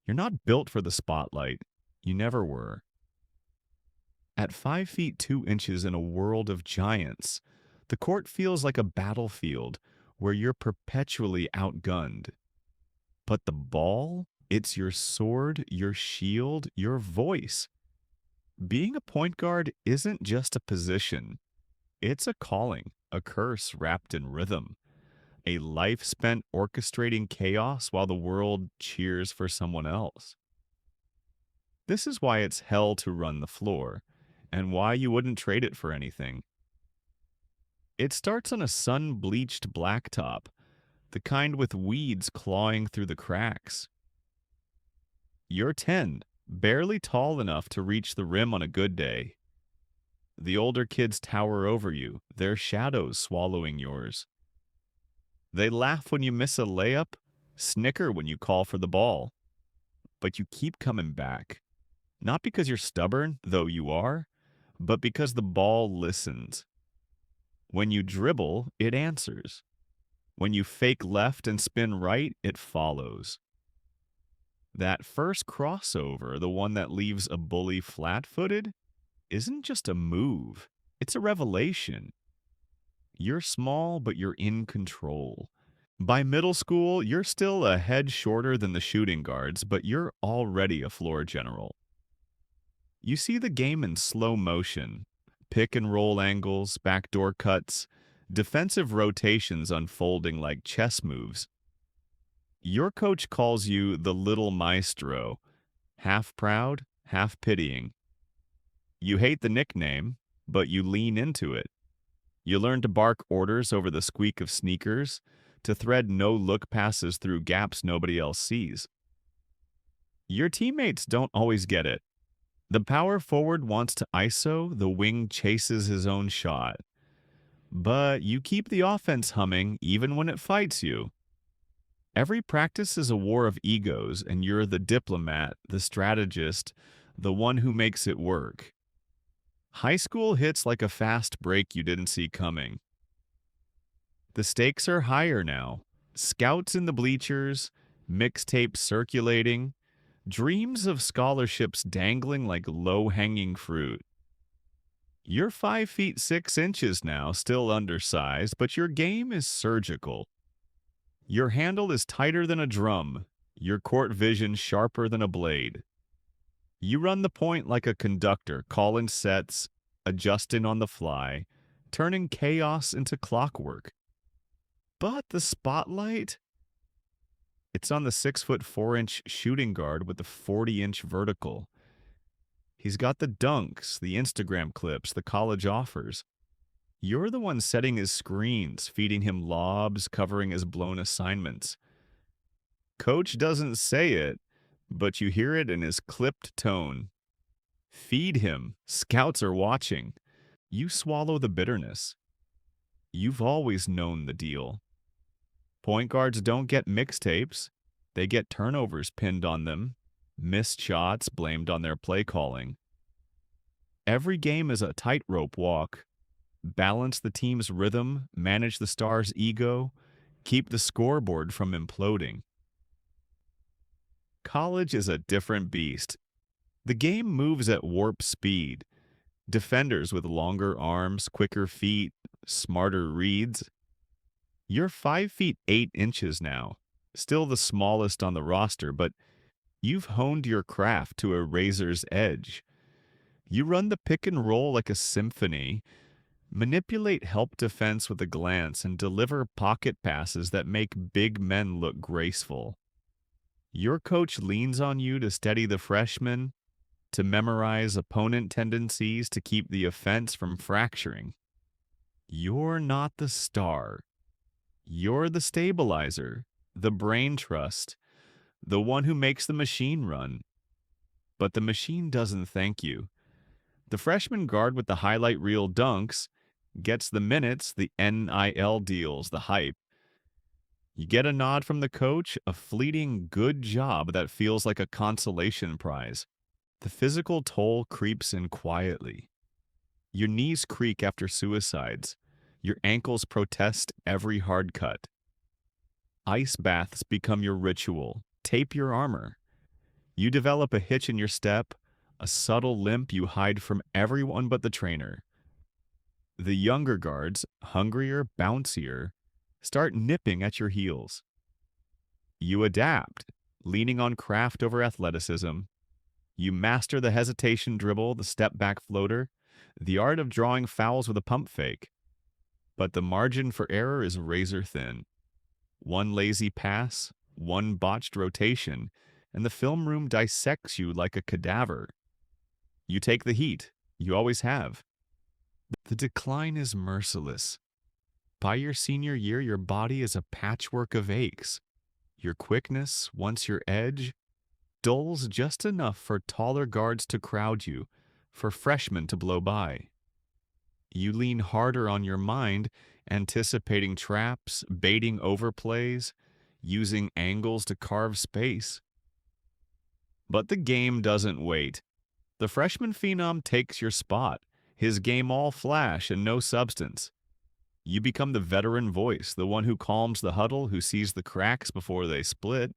You're not built for the spotlight. You never were. At 5 feet 2 inches in a world of giants, the court feels like a battlefield where you're perpetually outgunned. But the ball, it's your sword, your shield, your voice. Being a point guard isn't just a position, it's a calling, a curse wrapped in rhythm, a life spent orchestrating chaos while the world cheers for someone else. This is why it's hell to run the floor, and why you wouldn't trade it for anything. It starts on a sun bleached blacktop, the kind with weeds clawing through the cracks. You're 10, barely tall enough to reach the rim on a good day. The older kids tower over you, their shadows swallowing yours. They laugh when you miss a layup, snicker when you call for the ball. But you keep coming back. Not because you're stubborn, though you are, but because the ball listens. When you dribble, it answers. When you fake left and spin right, it follows. That first crossover, the one that leaves a bully flat footed, isn't just a move, it's a revelation. You're small, but you're in control. By middle school, you're still a head shorter than the shooting guards, but you're already a floor general. You see the game in slow motion, pick and roll angles, backdoor cuts, defensive rotations unfolding like chess moves. Your coach calls you the little maestro, half proud, half pitying. You hate the nickname, but you lean into it. You learn to bark orders over the squeak of sneakers, to thread no-look passes through gaps nobody else sees. Your teammates don't always get it. The power forward wants to ISO, the wing chases his own shot. But you keep the offense humming even when it fights you. Every practice is a war of egos, and you're the diplomat, the strategist, the one who makes it work. High school hits like a fast break you didn't see coming. The stakes are higher now. Scouts in the bleachers, mixtapes circulating, dreams of scholarships dangling like low-hanging fruit. You're 5 feet 6 inches now, still undersized, but your game is surgical. Your handle is tighter than a drum, your court vision sharper than a blade. You run the point like a conductor, calling sets, adjusting on the fly, turning chaos into clockwork. But the spotlight? It's on the 6 foot 4 inch shooting guard with the 40-inch vertical. He's got the dunks, the Instagram clips, the college offers. You're the one setting his screens, feeding him lobs, covering his blown assignments. Coach doesn't say it, but you hear it in his clipped tone. Feed him. Scouts are watching. You swallow the bitterness. You've always known the deal. Point guards don't get mixtapes. They get turnovers pinned on them, missed shots blamed on their play calling. Every game is a tightrope walk. Balance the team's rhythm, manage the star's ego, keep the scoreboard from imploding. College is a different beast. The game moves at warp speed. Defenders with longer arms, quicker feet, smarter reads. You're 5 feet 8 inches now, still the smallest on the roster, but you've honed your craft to a razor's edge. You run the pick and roll like a symphony, manipulate help defense with a glance, and deliver pocket passes that make big men look graceful. Your coach leans on you to steady the freshmen, to memorize opponent tendencies to keep the offense from fracturing. You're not the star. You're the stabilizer, the brain trust, the one who makes the machine run. But the machine doesn't thank you. The freshman guard with the highlight reel dunks gets the minutes, the NIL deals, the hype. You get a nod from the coach, a fleeting good job that feels like a consolation prize. The physical toll creeps in quietly. Your knees creak after suicides. Your ankles protest every hard cut. Ice baths become your ritual. Tape your armor. You develop a hitch in your step, a subtle limp you hide from everyone but the trainer. The younger guards, hungrier, bouncier, start nipping at your heels. You adapt, leaning on craft over athleticism. You master the hesitation dribble, the step back floater, the art of drawing fouls with a pump fake. But the margin for error is razor thin. One lazy pass, one botched rotation, and the film room dissects you like a cadaver. You take the heat. You always have. The decline is merciless. By your senior year, your body is a patchwork of aches. Your quickness, once your edge, dulls just enough for taller guards to crowd you, for freshmen to blow by. You lean harder on your mind, anticipating traps, baiting overplays, using angles to carve space. But the game doesn't wait. The freshman phenom takes your spot, his game all flash and no substance. You become the veteran voice, the one who calms the huddle, who sees the cracks before they split.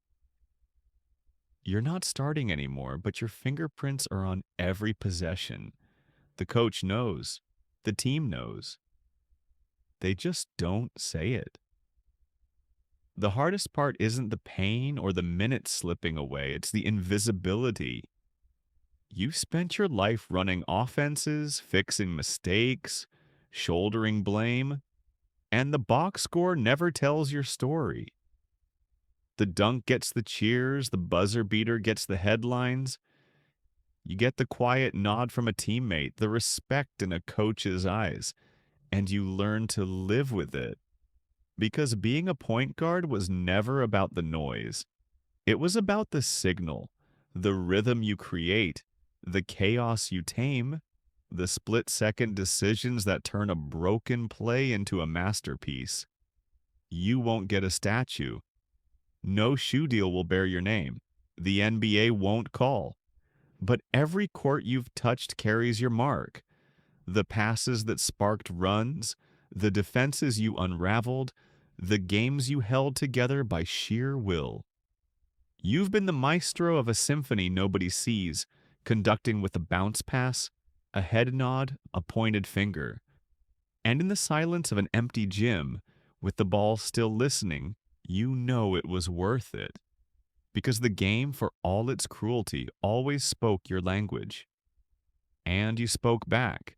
You're not starting anymore, but your fingerprints are on every possession. The coach knows. The team knows. They just don't say it. The hardest part isn't the pain or the minutes slipping away, it's the invisibility. You spent your life running offenses, fixing mistakes, shouldering blame, and the box score never tells your story. The dunk gets the cheers, the buzzer beater gets the headlines. You get the quiet nod from a teammate, the respect in a coach's eyes, and you learn to live with it. Because being a point guard was never about the noise. It was about the signal, the rhythm you create, the chaos you tame, the split-second decisions that turn a broken play into a masterpiece. You won't get a statue. No shoe deal will bear your name. The NBA won't call. But every court you've touched carries your mark. The passes that sparked runs, the defenses you unraveled, the games you held together by sheer will. You've been the maestro of a symphony nobody sees, conducting with a bounce pass, a head nod, a pointed finger. And in the silence of an empty gym, with the ball still listening, you know it was worth it. Because the game, for all its cruelty, always spoke your language. And you spoke back.